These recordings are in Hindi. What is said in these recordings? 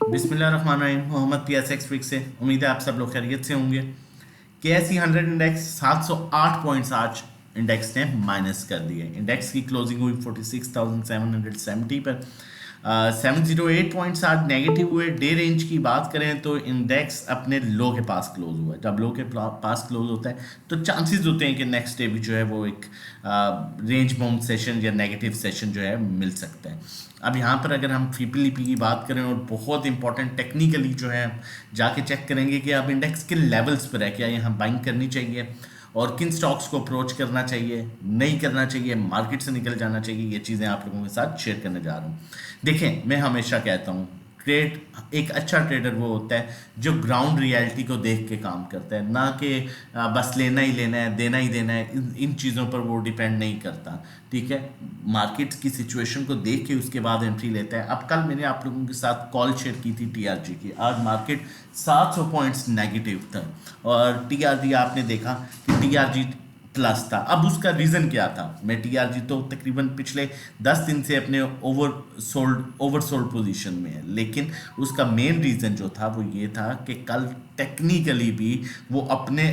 बिस्मिल्लाहिर्रहमानिर्रहीम। मोहम्मद पीएसएक्स ट्रिक से उम्मीद है आप सब लोग खैरियत से होंगे। केएसई 100 इंडेक्स 708 पॉइंट्स आज इंडेक्स ने माइनस कर दिए। इंडेक्स की क्लोजिंग हुई 46,770 पर। 708 पॉइंट्स आज नेगेटिव हुए। डे रेंज की बात करें तो इंडेक्स अपने लो के पास क्लोज हुआ है। जब लो के पास क्लोज होता है तो चांसेस होते हैं कि नेक्स्ट डे भी जो है वो एक रेंज बाउंड सेशन या नेगेटिव सेशन जो है मिल सकता है। अब यहाँ पर अगर हम पीपीलीपी की बात करें और बहुत इंपॉर्टेंट टेक्निकली जो है जाके चेक करेंगे कि अब इंडेक्स के लेवल्स पर है, क्या यहाँ बाइंग करनी चाहिए और किन स्टॉक्स को अप्रोच करना चाहिए, नहीं करना चाहिए, मार्केट से निकल जाना चाहिए। ये चीज़ें आप लोगों के साथ शेयर करने जा रहा हूँ। देखें, मैं हमेशा कहता हूँ ट्रेड एक अच्छा ट्रेडर वो होता है जो ग्राउंड रियलिटी को देख के काम करता है, ना कि बस लेना ही लेना है, देना ही देना है। इन चीज़ों पर वो डिपेंड नहीं करता। ठीक है, मार्केट की सिचुएशन को देख के उसके बाद एंट्री लेता है। अब कल मैंने आप लोगों के साथ कॉल शेयर की थी टीआरजी की। आज मार्केट 700 पॉइंट्स नेगेटिव था और टीआरजी आपने देखा कि टीआरजी प्लस था। अब उसका रीज़न क्या था? मैं टीआरजी तो तकरीबन पिछले 10 दिन से अपने ओवरसोल्ड पोजीशन में है, लेकिन उसका मेन रीज़न जो था वो ये था कि कल टेक्निकली भी वो अपने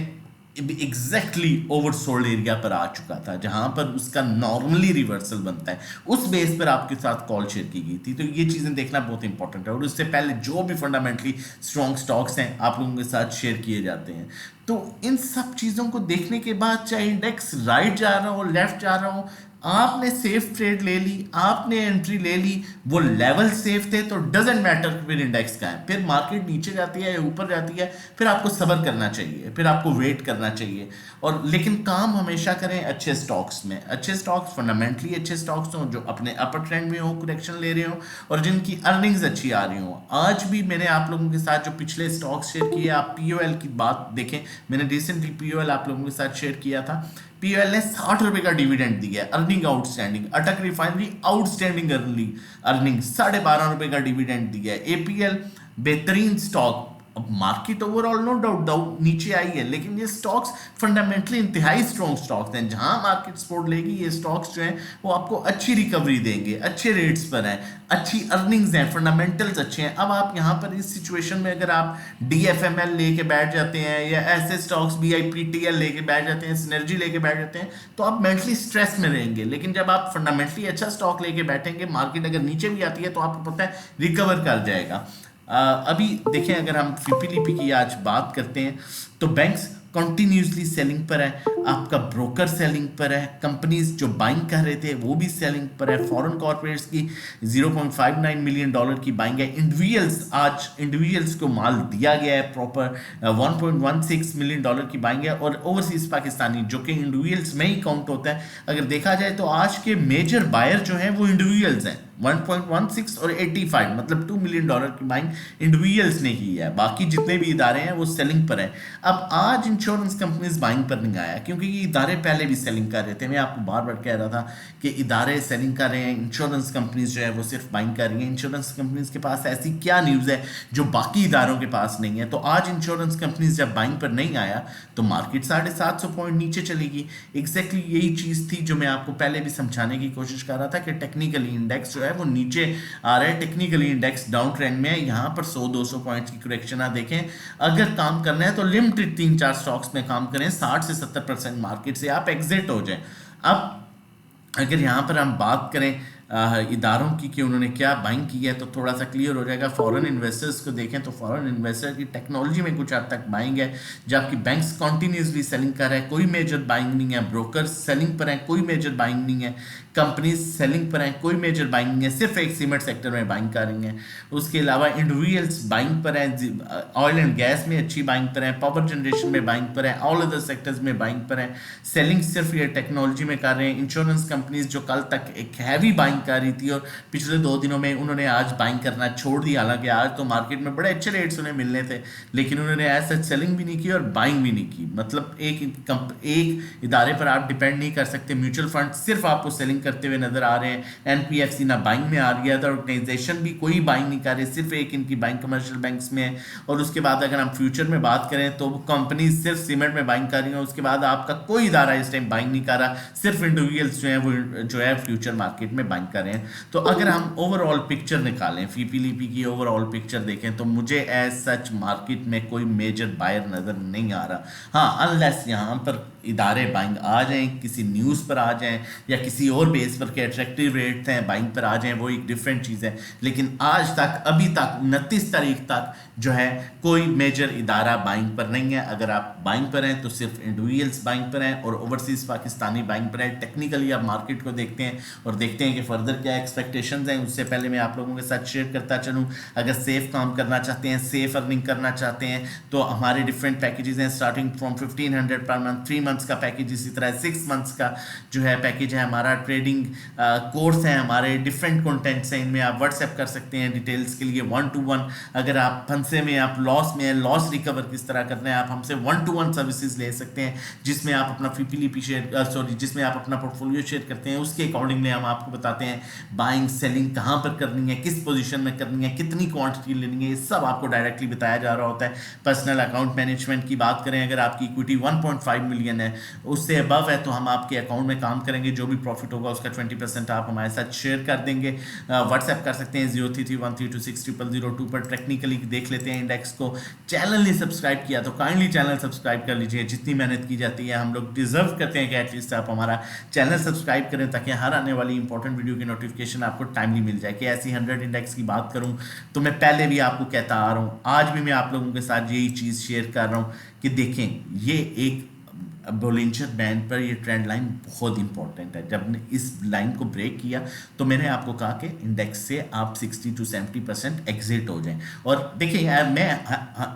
एग्जैक्टली ओवरसोल्ड एरिया पर आ चुका था, जहां पर उसका नॉर्मली रिवर्सल बनता है। उस बेस पर आपके साथ कॉल शेयर की गई थी। तो ये चीज़ें देखना बहुत इंपॉर्टेंट है और उससे पहले जो भी फंडामेंटली स्ट्रॉन्ग स्टॉक्स हैं आप लोगों के साथ शेयर किए जाते हैं। तो इन सब चीज़ों को देखने के बाद चाहे इंडेक्स राइट जा रहा हो लेफ्ट जा रहा हो, आपने सेफ ट्रेड ले ली, आपने एंट्री ले ली, वो लेवल सेफ थे तो डजेंट मैटर फिर इंडेक्स का है। फिर मार्केट नीचे जाती है या ऊपर जाती है, फिर आपको सब्र करना चाहिए, फिर आपको वेट करना चाहिए। और लेकिन काम हमेशा करें अच्छे स्टॉक्स में। अच्छे स्टॉक्स फंडामेंटली अच्छे स्टॉक्स हों जो अपने अपर ट्रेंड में हो, करेक्शन ले रहे हो और जिनकी अर्निंग्स अच्छी आ रही हो। आज भी मैंने आप लोगों के साथ जो पिछले स्टॉक्स शेयर किए, आप पीओएल की बात देखें, मैंने रिसेंटली पीओएल आप लोगों के साथ शेयर किया था। पीएल ने 60 रुपए का डिविडेंड दिया है। Earning outstanding. अटक रिफाइनरी आउटस्टैंडिंग अर्निंग 12.5 रुपए का डिविडेंड दिया है। एपीएल बेहतरीन स्टॉक। अब market overall no doubt doubt नीचे आई है, लेकिन ये स्टॉक्स फंडामेंटली इंतहाई स्ट्रॉन्ग स्टॉक्स हैं। जहां मार्केट सपोर्ट लेगी ये स्टॉक्स जो हैं वो आपको अच्छी रिकवरी देंगे, अच्छे रेट्स पर हैं, अच्छी अर्निंग्स हैं, फंडामेंटल्स अच्छे हैं। अब आप यहाँ पर इस सिचुएशन में अगर आप डीएफएमएल लेके बैठ जाते हैं या ऐसे स्टॉक्स बीआईपीटीएल लेके बैठ जाते हैं, सिनर्जी लेके बैठ जाते हैं, तो आप मेंटली स्ट्रेस में रहेंगे। लेकिन जब आप फंडामेंटली अच्छा स्टॉक लेके बैठेंगे, मार्केट अगर नीचे भी आती है तो आपको पता है रिकवर कर जाएगा। अभी देखें, अगर हम पीपीलीपी की आज बात करते हैं तो बैंक्स कंटिन्यूसली सेलिंग पर है, आपका ब्रोकर सेलिंग पर है, कंपनीज जो बाइंग कर रहे थे वो भी सेलिंग पर है। फॉरेन कॉर्पोरेट्स की 0.59 मिलियन डॉलर की बाइंग है। इंडिविजुअल्स को माल दिया गया है प्रॉपर। 1.16 मिलियन डॉलर की बाइंग है और ओवरसीज पाकिस्तानी जो कि इंडिविजुअल्स में ही काउंट होता है। अगर देखा जाए तो आज के मेजर बायर जो हैं वो इंडिविजुअल्स हैं। 1.16 और 85 मतलब 2 मिलियन डॉलर की बाइंग इंडिविजुअल्स ने की है। बाकी जितने भी इदारे हैं वो सेलिंग पर है। अब आज इंश्योरेंस कंपनीज बाइंग पर नहीं आया क्योंकि ये इदारे पहले भी सेलिंग कर रहे थे। मैं आपको बार बार कह रहा था कि इदारे सेलिंग कर रहे हैं, इंश्योरेंस कंपनीज जो है वो सिर्फ बाइंग कर रही हैं। इंश्योरेंस कंपनीज के पास ऐसी क्या न्यूज़ है जो बाकी इदारों के पास नहीं है? तो आज इंश्योरेंस कंपनीज जब बाइंग पर नहीं आया तो मार्केट 750 पॉइंट नीचे चलेगी। एग्जैक्टली यही चीज़ थी जो मैं आपको पहले भी समझाने की कोशिश कर रहा था कि टेक्निकली इंडेक्स जो है वो नीचे आ रहा है। टेक्निकली इंडेक्स डाउन ट्रेंड में है। यहाँ पर 100-200 पॉइंट्स की करेक्शन आप देखें। अगर काम करना है तो लिमिटेड 3-4 स्टॉक्स में काम करें। 60 से 70% मार्केट से आप एग्जिट हो जाएं। अब अगर यहाँ पर हम बात करें इदारों की कि उन्होंने क्या बाइंग की है तो थोड़ा सा क्लियर हो जाएगा। फॉरेन इन्वेस्टर्स को देखें तो फॉरेन इन्वेस्टर की टेक्नोलॉजी में कुछ हद तक बाइंग है, जबकि बैंक्स कॉन्टीन्यूसली सेलिंग कर रहे हैं, कोई मेजर बाइंग नहीं है। ब्रोकर्स सेलिंग पर हैं, कोई मेजर बाइंग नहीं है। कंपनीज सेलिंग पर हैं, कोई मेजर बाइंग नहीं है। सिर्फ एक सीमेंट सेक्टर में बाइंग कर रही हैं। उसके अलावा इंडिविजुअल्स बाइंग पर हैं, ऑयल एंड गैस में अच्छी बाइंग पर हैं, पावर जनरेशन में बाइंग पर हैं, ऑल अदर सेक्टर्स में बाइंग पर हैं। सेलिंग सिर्फ ये टेक्नोलॉजी में कर रहे हैं। इंश्योरेंस कंपनीज जो कल तक एक हैवी बाइंग कर रही थी और पिछले 2 दिनों में उन्होंने आज बाइंग करना छोड़ दिया। हालांकि आज तो मार्केट में बड़े अच्छे रेट्स उन्हें मिलने थे, लेकिन उन्होंने ऐसा सेलिंग भी नहीं की और बाइंग भी नहीं की। मतलब एक इदारे पर आप डिपेंड नहीं कर सकते। म्यूचुअल फंड सिर्फ आपको सेलिंग करते हुए नजर आ रहे हैं। एनपीएफसी ना बाइंग में आ रही है, अदर ऑर्गेनाइजेशन भी कोई बाइंग नहीं कर रही, सिर्फ एक इनकी बाइंग कमर्शियल बैंक्स में है। और उसके बाद अगर हम फ्यूचर में बात करें तो कंपनी सिर्फ सीमेंट में बाइंग कर रही है। उसके बाद आपका कोई इदारा इस टाइम बाइंग नहीं कर रहा, सिर्फ इंडिविजुअल्स जो है वो जो है फ्यूचर मार्केट में बाइंग कर रहे हैं। तो अगर हम ओवरऑल पिक्चर निकालें, फीपीलीपी की ओवरऑल पिक्चर देखें, तो मुझे एज सच मार्केट में कोई मेजर बायर नज़र नहीं आ रहा। हाँ, अनलेस यहाँ पर इदारे बाइंग आ जाएं, किसी न्यूज़ पर आ जाएं या किसी और बेस पर के अट्रैक्टिव रेट हैं बाइंग पर आ जाएं, वो एक डिफरेंट चीज़ है। लेकिन आज तक, अभी तक 29 तारीख तक जो है कोई मेजर इदारा बाइंग पर नहीं है। अगर आप बाइंग पर हैं तो सिर्फ इंडिविजुअल्स बाइंग पर हैं और ओवरसीज पाकिस्तानी बाइंग पर है। टेक्निकली आप मार्केट को देखते हैं और देखते हैं कि फर्दर क्या एक्सपेक्टेशंस हैं। उससे पहले मैं आप लोगों के साथ शेयर करता चलूँ, अगर सेफ काम करना चाहते हैं, सेफ अर्निंग करना चाहते हैं, तो हमारे डिफरेंट पैकेजेस हैं starting from 1500 per month, 3 months का पैकेज, इसी तरह 6 मंथ्स का जो है पैकेज है हमारा। ट्रेडिंग कोर्स है हमारे, डिफरेंट कंटेंट्स हैं, इनमें आप व्हाट्सएप कर सकते हैं डिटेल्स के लिए 1-to-1। अगर आप फंसे में, आप लॉस में, लॉस रिकवर किस तरह करना है, आप हमसे 1-to-1 सर्विसेज ले सकते हैं, जिसमें आप अपना फीपीलीपी शेयर जिसमें आप अपना पोर्टफोलियो शेयर करते हैं। उसके अकॉर्डिंगली हम आपको बताते हैं बाइंग सेलिंग कहाँ पर करनी है, किस पोजीशन में करनी है, कितनी क्वांटिटी लेनी है, ये सब आपको डायरेक्टली बताया जा रहा होता है। पर्सनल अकाउंट मैनेजमेंट की बात करें, अगर आपकी इक्विटी 1.5 मिलियन है, उससे अबव है, तो हम आपके अकाउंट में काम करेंगे, जो भी प्रॉफिट होगा उसका 20% आप हमारे साथ शेयर कर देंगे। व्हाट्सएप कर सकते हैं 0331326002 पर। टेक्निकली देख लेते हैं इंडेक्स को। चैनल नहीं सब्सक्राइब किया तो काइंडली चैनल सब्सक्राइब कर लीजिए। जितनी मेहनत की जाती है हम लोग डिजर्व करते हैं कि एटलीस्ट आप हमारा चैनल सब्सक्राइब करें, ताकि हर आने वाली इंपॉर्टेंट वीडियो की नोटिफिकेशन आपको टाइमली मिल जाए। कि ऐसी 100 इंडेक्स की बात करूं तो मैं पहले भी आपको कहता आ रहा हूं, आज भी मैं आप लोगों के साथ यही चीज़ शेयर कर रहा हूं कि देखें, ये एक बोलिंजर बैंड पर ये ट्रेंड लाइन बहुत इंपॉर्टेंट है। जब ने इस लाइन को ब्रेक किया तो मैंने आपको कहा कि इंडेक्स से आप 60 to 70% एग्जिट हो जाएं। और देखिए यार, मैं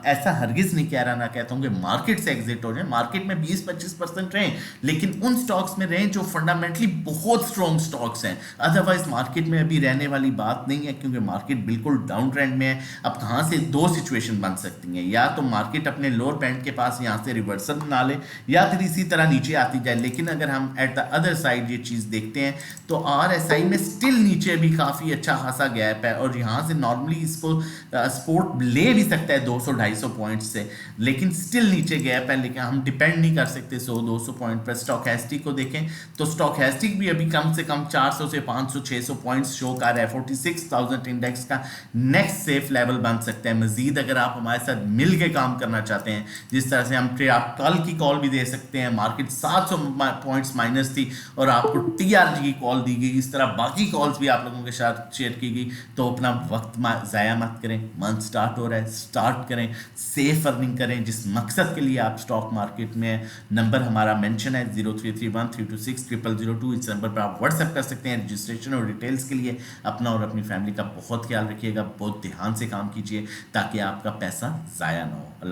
ऐसा हरगिज़ नहीं कह रहा, ना कहता हूँ कि मार्केट से एग्जिट हो जाएं। मार्केट में 20-25% रहें, लेकिन उन स्टॉक्स में रहें जो फंडामेंटली बहुत स्ट्रॉन्ग स्टॉक्स हैं। अदरवाइज मार्केट में अभी रहने वाली बात नहीं है, क्योंकि मार्केट बिल्कुल डाउन ट्रेंड में है। अब कहाँ से दो सिचुएशन बन सकती हैं, या तो मार्केट अपने लोअर बैंड के पास यहाँ से रिवर्सल बना ले, या फिर इसी तरह नीचे आती जाए। लेकिन अगर हम एट द अदर साइड ये चीज़ देखते हैं तो आरएसआई में स्टिल नीचे भी काफ़ी अच्छा खासा गैप है, और यहाँ से नॉर्मली इसको सपोर्ट ले भी सकता है 200-250 पॉइंट से, लेकिन स्टिल नीचे गैप है। लेकिन हम डिपेंड नहीं कर सकते 100-200 पॉइंट पर। स्टॉकैस्टिक को देखें तो स्टॉकैस्टिक भी अभी कम से कम 400 से 500-600 पॉइंट्स शो कर रहा है। 46,000 इंडेक्स का नेक्स्ट सेफ लेवल बन सकता है। मजीद अगर आप हमारे साथ मिल के काम करना चाहते हैं, जिस तरह से हम आप कल की कॉल भी दे सकते हैं, मार्केट 700 पॉइंट्स माइनस थी और आपको टीआरजी की कॉल दी गई, इस तरह बाकी कॉल्स भी आप लोगों के साथ शेयर की गई, तो अपना वक्त ज़ाया मत करें। मंथ स्टार्ट हो रहा है, स्टार्ट करें, सेफ अर्निंग करें, जिस मकसद के लिए आप स्टॉक मार्केट में। नंबर हमारा मेंशन है 0331326002। इस नंबर पर आप व्हाट्सएप कर सकते हैं रजिस्ट्रेशन और डिटेल्स के लिए। अपना और अपनी फैमिली का बहुत ख्याल रखिएगा, बहुत ध्यान से काम कीजिए, ताकि आपका पैसा ज़ाया ना हो। अल्लाह।